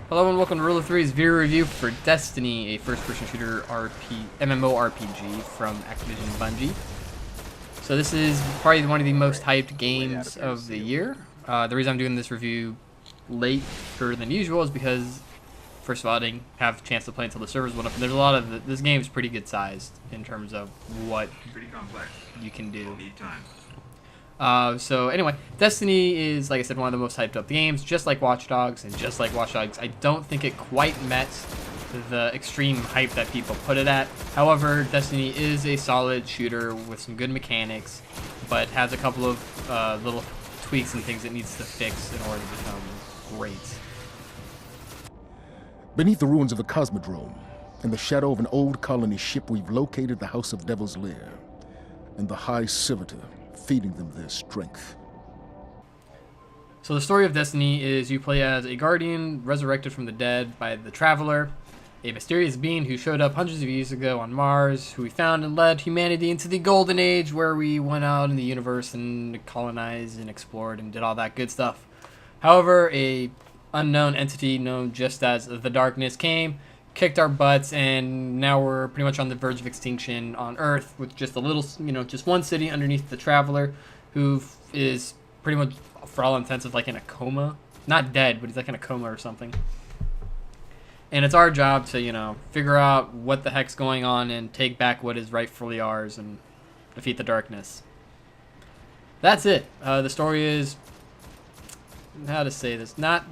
Hello and welcome to Rule of Three's video review for Destiny, a first-person shooter MMORPG from Activision Bungie. So this is probably one of the most hyped games of the year. The reason I'm doing this review later than usual is because, first of all, I didn't have a chance to play until the servers went up. And there's a lot of this game is pretty good sized in terms of what you can do. So anyway, Destiny is, like I said, one of the most hyped up games, just like Watch Dogs, and just like Watch Dogs, I don't think it quite met the extreme hype that people put it at. However, Destiny is a solid shooter with some good mechanics, but has a couple of little tweaks and things it needs to fix in order to become great. Beneath the ruins of the Cosmodrome, in the shadow of an old colony ship, we've located the House of Devil's Lair, and the High Servitor, feeding them their strength. So the story of Destiny is you play as a guardian resurrected from the dead by the Traveler, a mysterious being who showed up hundreds of years ago on Mars, who we found and led humanity into the Golden Age, where we went out in the universe and colonized and explored and did all that good stuff. However, a unknown entity known just as the Darkness came, kicked our butts, and now we're pretty much on the verge of extinction on Earth with just a little, just one city underneath the Traveler, who is pretty much, for all intents, like in a coma. Not dead, but he's like in a coma or something. And it's our job to, figure out what the heck's going on and take back what is rightfully ours and defeat the Darkness. That's it. The story is, how to say this, not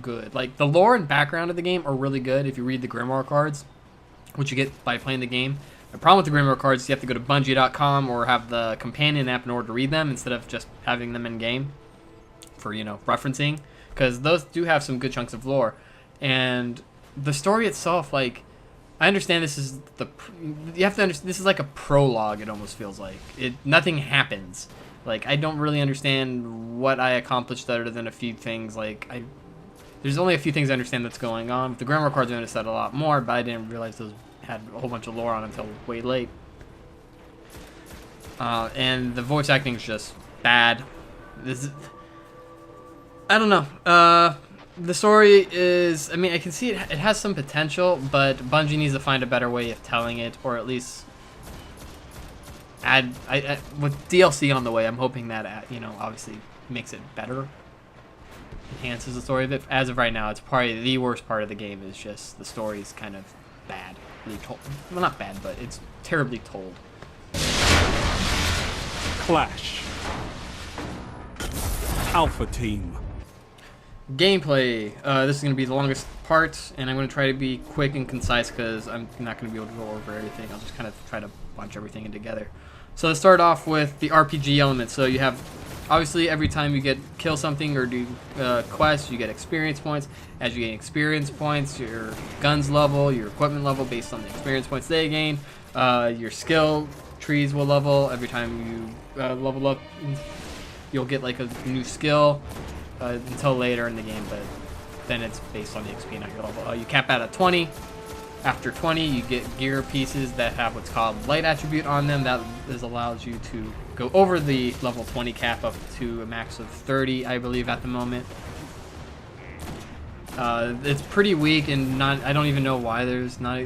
good. Like, the lore and background of the game are really good if you read the Grimoire cards, which you get by playing the game. The problem with the Grimoire cards is you have to go to Bungie.com or have the companion app in order to read them instead of just having them in game for, referencing, because those do have some good chunks of lore. And the story itself, like, I understand this is you have to understand, this is like a prologue. It almost feels like nothing happens. Like, I don't really understand what I accomplished other than a few things. Like, there's only a few things I understand that's going on. With the Grimoire cards, I understood a lot more, but I didn't realize those had a whole bunch of lore on until way late. And the voice acting is just bad. I don't know. The story is, I mean, I can see it has some potential, but Bungie needs to find a better way of telling it, or at least with DLC on the way. I'm hoping that obviously makes it better, enhances the story. But as of right now, it's probably the worst part of the game. Is just the story's kind of badly told. Well, not bad, but it's terribly told. Clash. Alpha Team. Gameplay. This is going to be the longest part, and I'm going to try to be quick and concise because I'm not going to be able to go over everything. I'll just kind of try to bunch everything in together. So let's start off with the RPG element. So you have, obviously, every time you kill something or do quests, you get experience points. As you gain experience points, your guns level, your equipment level based on the experience points they gain. Your skill trees will level. Every time you level up, you'll get like a new skill until later in the game, but then it's based on the XP, not your level. You cap out at 20. After 20, you get gear pieces that have what's called light attribute on them. That allows you to go over the level 20 cap up to a max of 30, I believe, at the moment. It's pretty weak, and I don't even know why there's not.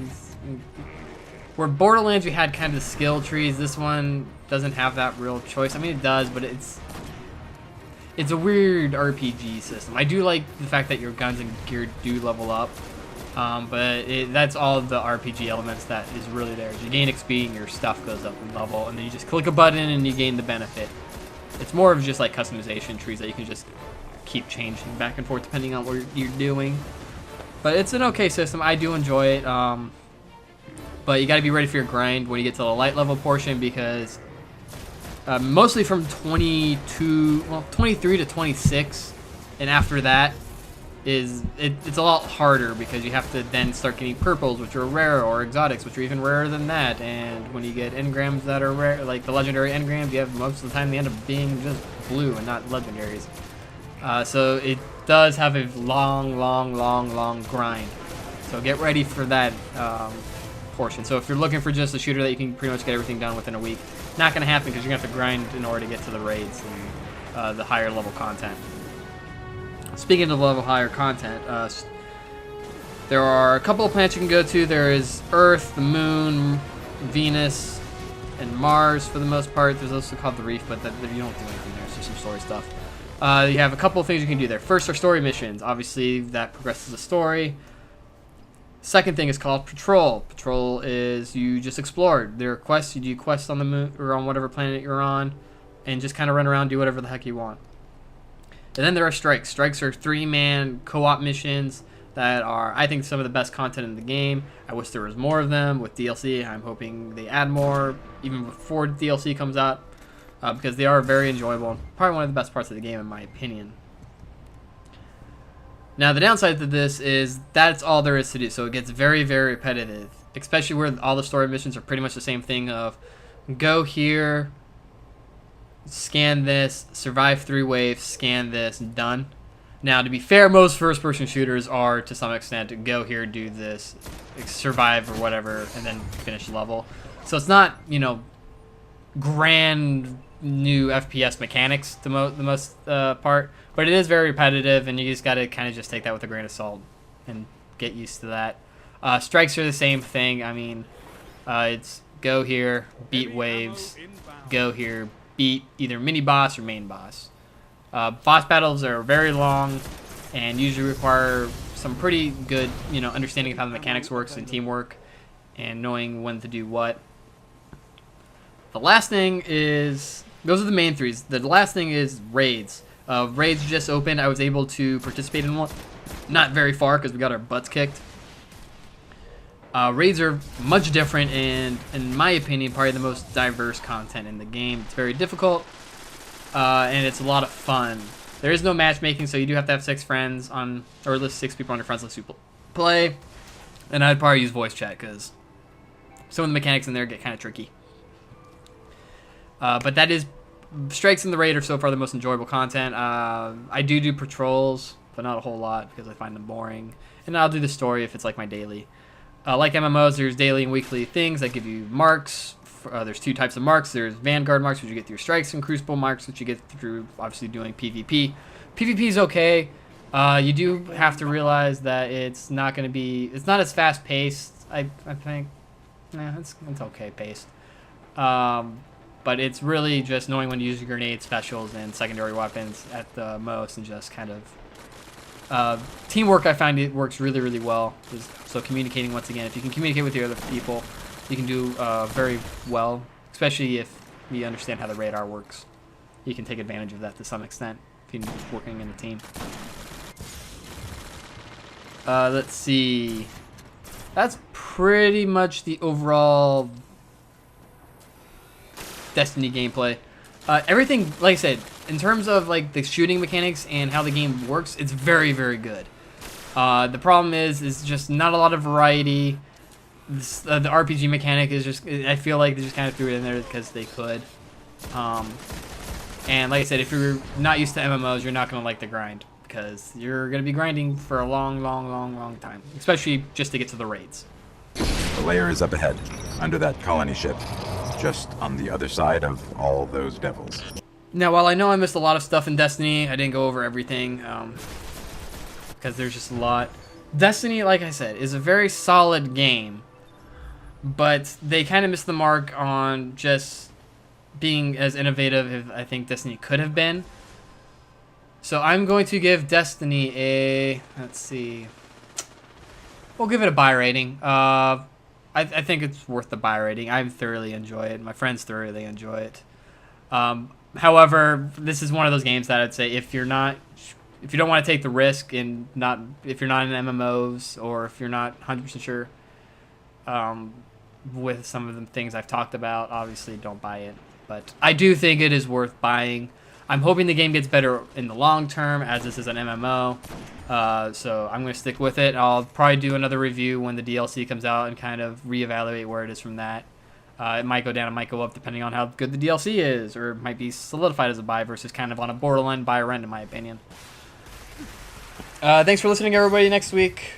Where Borderlands, you had kind of skill trees. This one doesn't have that real choice. I mean, it does, but it's a weird RPG system. I do like the fact that your guns and gear do level up. But that's all of the RPG elements that is really there. You gain XP and your stuff goes up in level, and then you just click a button and you gain the benefit. It's more of just like customization trees that you can just keep changing back and forth depending on what you're doing. But it's an okay system. I do enjoy it. But you got to be ready for your grind when you get to the light level portion, because mostly from 23 to 26, and after that, it's a lot harder because you have to then start getting purples, which are rare, or exotics, which are even rarer than that. And when you get engrams that are rare, like the legendary engrams, you have most of the time they end up being just blue and not legendaries. So it does have a long grind. So get ready for that portion. So if you're looking for just a shooter that you can pretty much get everything done within a week, not going to happen, because you're going to have to grind in order to get to the raids and the higher level content. Speaking of level higher content, There are a couple of planets you can go to. There is Earth, the Moon, Venus, and Mars for the most part. There's also called the Reef, but you don't do anything there. It's just some story stuff. You have a couple of things you can do there. First are story missions. Obviously, that progresses the story. Second thing is called Patrol. Patrol is you just explore. There are quests. You do quests on the moon or on whatever planet you're on, and just kind of run around, do whatever the heck you want. And then there are Strikes. Strikes are 3-man co-op missions that are, I think, some of the best content in the game. I wish there was more of them with DLC. I'm hoping they add more even before DLC comes out, because they are very enjoyable. Probably one of the best parts of the game, in my opinion. Now, the downside to this is that's all there is to do, so it gets very, very repetitive, especially where all the story missions are pretty much the same thing of go here, scan this, survive 3 waves, scan this, done. Now, to be fair, most first-person shooters are, to some extent, go here, do this, survive or whatever, and then finish the level. So it's not, you know, grand new FPS mechanics to the most part, but it is very repetitive, and you just got to kind of just take that with a grain of salt and get used to that. Strikes are the same thing. I mean, it's go here, beat waves, go here, beat either mini-boss or main boss. Boss battles are very long and usually require some pretty good, you know, understanding of how the mechanics works and teamwork and knowing when to do what. The last thing is, those are the main 3s. The last thing is raids. Raids just opened. I was able to participate in one. Not very far because we got our butts kicked. Raids are much different and, in my opinion, probably the most diverse content in the game. It's very difficult, and it's a lot of fun. There is no matchmaking, so you do have to have 6 friends on, or at least 6 people on your friends list who play. And I'd probably use voice chat because some of the mechanics in there get kind of tricky. But that is, Strikes and the Raid are so far the most enjoyable content. I do patrols, but not a whole lot because I find them boring. And I'll do the story if it's like my daily. Like MMOs, there's daily and weekly things that give you marks. There's 2 types of marks. There's Vanguard marks, which you get through Strikes, and Crucible marks, which you get through, obviously, doing PvP. PvP is okay. You do have to realize that it's not going to be, it's not as fast-paced, I think. Nah, it's okay paced. But it's really just knowing when to use your grenade specials and secondary weapons at the most, and just kind of teamwork. I find it works really, really well. So communicating, once again, if you can communicate with the other people, you can do very well, especially if you understand how the radar works. You can take advantage of that to some extent if you're working in a team. Let's see. That's pretty much the overall Destiny gameplay. Everything, like I said, in terms of like the shooting mechanics and how the game works, it's very, very good. The problem is just not a lot of variety. The RPG mechanic is just, I feel like they just kind of threw it in there because they could. And like I said, if you're not used to MMOs, you're not going to like the grind, because you're going to be grinding for a long time, especially just to get to the raids. The lair is up ahead, under that colony ship, just on the other side of all those devils. Now, while I know I missed a lot of stuff in Destiny, I didn't go over everything, because there's just a lot. Destiny, like I said, is a very solid game, but they kind of missed the mark on just being as innovative as I think Destiny could have been. So I'm going to give Destiny a, let's see, we'll give it a buy rating. I think it's worth the buy rating. I thoroughly enjoy it. My friends thoroughly enjoy it. However, this is one of those games that I'd say if you don't want to take the risk and if you're not in MMOs, or if you're not 100% sure with some of the things I've talked about, obviously don't buy it. But I do think it is worth buying. I'm hoping the game gets better in the long term, as this is an MMO. So I'm going to stick with it. I'll probably do another review when the DLC comes out and kind of reevaluate where it is from that. It might go down, it might go up, depending on how good the DLC is, or it might be solidified as a buy versus kind of on a borderline buy or rent, in my opinion. Thanks for listening, everybody. Next week,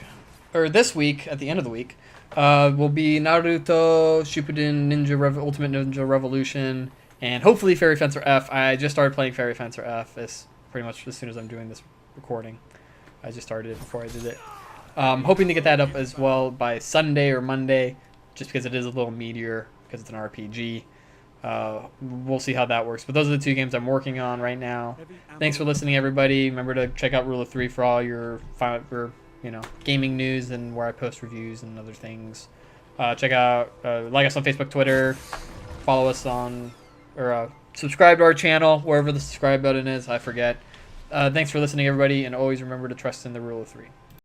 or this week, at the end of the week, will be Naruto Shippuden Ultimate Ninja Revolution, and hopefully Fairy Fencer F. I just started playing Fairy Fencer F pretty much as soon as I'm doing this recording. I just started it before I did it. Hoping to get that up as well by Sunday or Monday, just because it is a little meatier because it's an RPG. We'll see how that works. But those are the 2 games I'm working on right now. Thanks for listening, everybody. Remember to check out Rule of 3 for all your gaming news and where I post reviews and other things. Check out, like us on Facebook, Twitter. Follow us on, or subscribe to our channel, wherever the subscribe button is. I forget. Thanks for listening, everybody, and always remember to trust in the Rule of 3.